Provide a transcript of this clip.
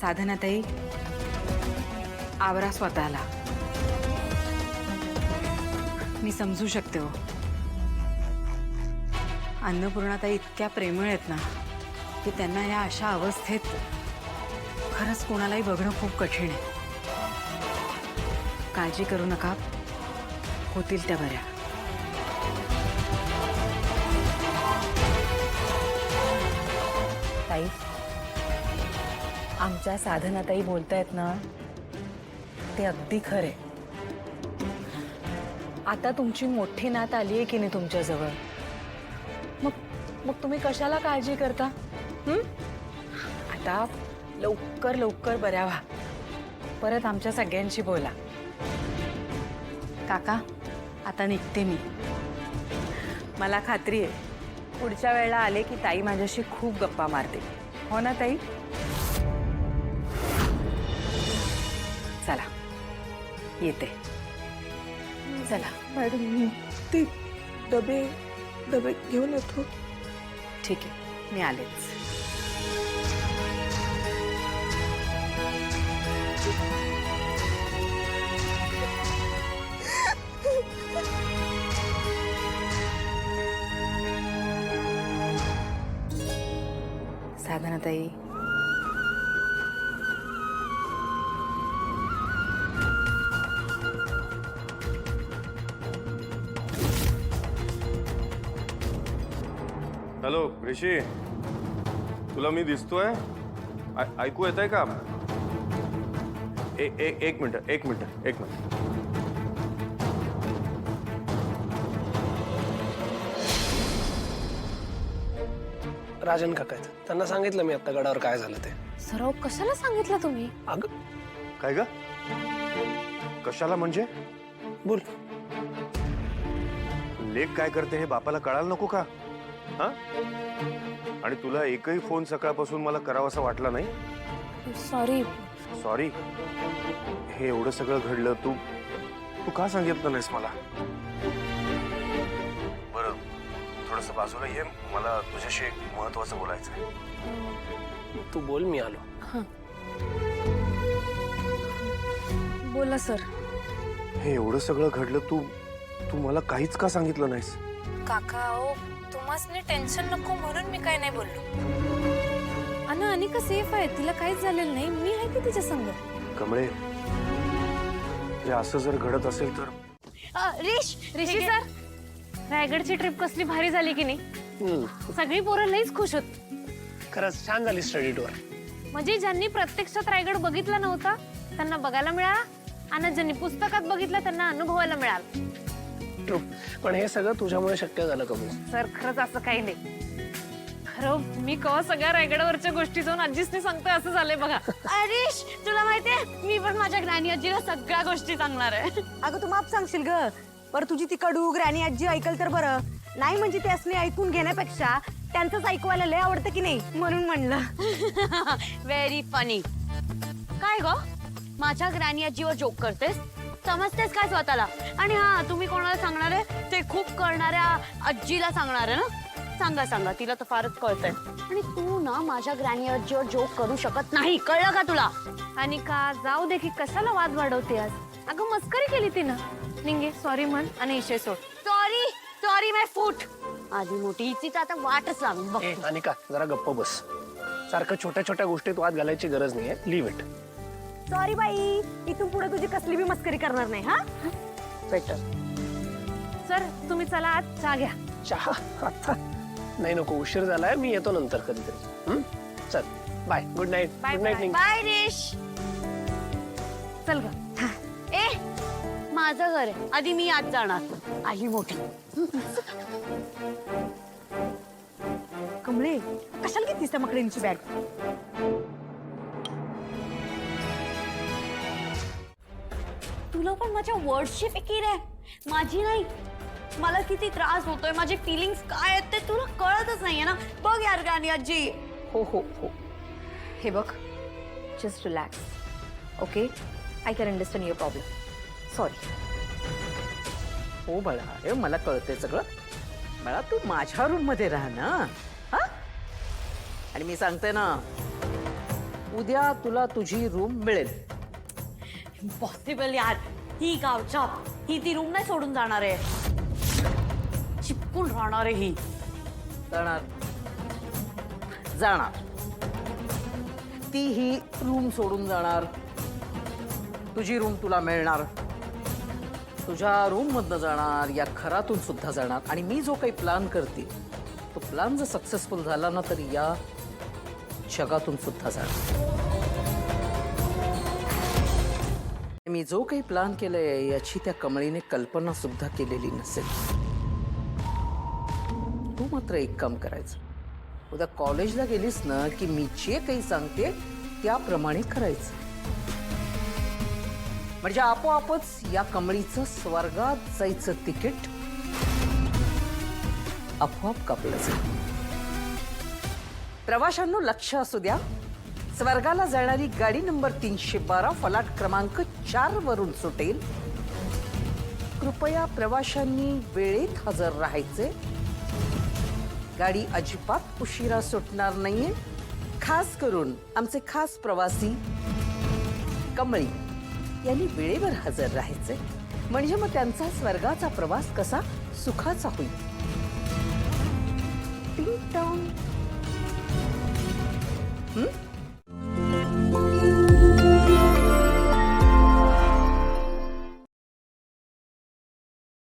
साधनाताई, आवरा स्वतःला. मी समजू शकते हो. अन्नपूर्णाताई इतक्या प्रेमळ आहेत ना की त्यांना या अशा अवस्थेत खरंच कोणालाही बघणं खूप कठीण आहे. काळजी करू नका, होतील त्या बऱ्या. ताई, आमच्या साधनाताई बोलतायत ना ते अगदी खरे. आता तुमची मोठी नात आली आहे की नाही तुमच्याजवळ, मग मग तुम्ही कशाला काळजी करता? आता लवकर लवकर बऱ्या व्हा, परत आमच्या सगळ्यांशी बोला. काका, आता निघते मी. मला खात्री आहे पुढच्या वेळेला आले की ताई माझ्याशी खूप गप्पा मारते. हो ना ताई? चला येते. चला मॅडम, ते डबे डबे घेऊन येतो. ठीक आहे, मी आलेच. साधनाताई, हॅलो ऋषी, तुला मी दिसतोय? ऐकू येत आहे का? एक मिनिट. राजन काका आहेत, त्यांना सांगितलं मी आता गडावर काय झालं ते. सराव कशाला सांगितलं तुम्ही? अगं काय ग? कशाला म्हणजे? बोल. लेक काय करते हे बापाला कळायला नको का? हा? आणि तुला एकही फोन सकाळपासून मला करावासा वाटला नाही? सॉरी. सॉरी? हे एवढं सगळं घडलं, तू का सांगितलं नाहीस मला? बरं, थोडस बाजूला ये, मला तुझ्याशी एक महत्वाचं बोलायचं आहे. तू बोल, मी आलो. बोला सर. हे एवढं सगळं घडलं, तू मला काहीच का सांगितलं नाहीस? काका, ओ तुम्हाला टेन्शन नको म्हणून मी काय नाही बोललो. अन अनिका सेफ आहे, तिला काहीच झालेलं नाही. मी आहे की तिच्या संग. कमळे, हे असं जर घडत असेल तर? ऋषी सर, रायगडची ट्रिप कसली भारी झाली की नाही? सगळी पोरं लईच खुश होत. खरंच छान झाली स्टडी टूर. म्हणजे ज्यांनी प्रत्यक्षात रायगड बघितला नव्हता त्यांना बघायला मिळाला, आणि ज्यांनी पुस्तकात बघितलं त्यांना अनुभवायला मिळालं. ट्रू, पण हे सगळं तुझ्यामुळे शक्य झालं कबूल. सर खरंच असं काही नाही. खरं मी कवा सगळ्या रायगडावरच्या गोष्टी जाऊन आजीसने सांगतोय असं झालंय बघा. अरेश, तुला माहितीये मी पण माझ्या ग्रॅनी आजीला सगळ्या गोष्टी सांगणार आहे. अगं तू माप सांगशील ग. बरं तुझी ती कडू ग्रॅनी आजी ऐकल तर बरं. नाही म्हणजे ते असणे ऐकून घेण्यापेक्षा त्यांचंच ऐकवायला लय आवडतं की नाही, म्हणून म्हणलं. Very funny. काय ग, माझ्या ग्रॅनी आजीवर जोक करतेस? समजतेस काय स्वतःला? आणि हा, तुम्ही कोणाला सांगणार आहे? ते खूप करणाऱ्या आजीला सांगणार आहे ना? सांगा, तिला तर फारच कळतंय. आणि तू ना माझ्या ग्रॅनी आजीवर जोक करू शकत नाही, कळलं का तुला? आणि का जाऊ दे की कशाला वाद वाढवते आज? अगं मस्करी केली तिनं. निंगे सॉरी म्हण आणि इशे सोड. सॉरी माय फूट. आधी मोठी हिचीच आता वाटच लागली बघ. अनिका, जरा गप्प बस. सारखं छोट्या छोट्या गोष्टीत वाद घालायची गरज नाहीये. Leave it. सॉरी बाई, इथून पुढे तुझी कसली बी मस्करी करणार नाही. हा बेटर. सर तुम्ही चला आज चहा घ्या. चहा आता नाही, नको, उशीर झालाय. मी येतो नंतर कधीतरी. चल bye. Good night. Good night. Bye Resh. चल ग. ए, माझं घर आहे, आधी मी आज जाणार. आई मोठी. कमळे, कशाला घेतलीस त्या मकडींची बॅग? तुला पण माझ्या वर्ड्सची फिकीर आहे, माझी नाही. मला किती त्रास होतोय, माझे फिलिंग्स काय आहेत ते तुला कळतच नाहीये ना. बघ यार ग्रॅनी आजी. हो हो हो. हे बघ, just relax. Okay, I can understand your problem. Sorry. हो बाळा, अरे मला कळतंय सगळं. बाळा तू माझ्या रूम मध्ये राहा ना. हा, आणि मी सांगते ना, उद्या तुला तुझी रूम मिळेल. इम्पॉसिबल यार. ही गावच्या ही ती रूम नाही सोडून जाणार आहे. चिपकून राहणार आहे ही. जाणार जाणार ती ही रूम सोडून जाणार. तुझी रूम तुला मिळणार. तुझ्या रूम मधनं जाणार, या घरातून सुद्धा जाणार. आणि मी जो काही प्लॅन करते तो प्लॅन जर सक्सेसफुल झाला ना तर या जगातून सुद्धा जाणार. मी जो काही प्लॅन केलंय याची त्या कमळीने कल्पना सुद्धा केलेली नसेल. तू मात्र एक काम करायचं, उद्या कॉलेजला गेलीस ना की मी जे काही सांगते त्याप्रमाणे करायचं. म्हणजे आपोआपच या कमळीचं स्वर्गात जायचं तिकीट आपोआप कापलं जाईल. प्रवाशांनो लक्ष असू द्या, स्वर्गाला जाणारी गाडी नंबर 312 फलाट क्रमांक 4 वरून सुटेल. कृपया प्रवाशांनी वेळेत हजर राहायचे. गाडी अजिबात उशिरा सुटणार नाहीये. खास करून आमचे खास प्रवासी कमळी यांनी वेळेवर हजर राहायचे, म्हणजे मग त्यांचा स्वर्गाचा प्रवास कसा सुखाचा होईल. टिंग टॉंग.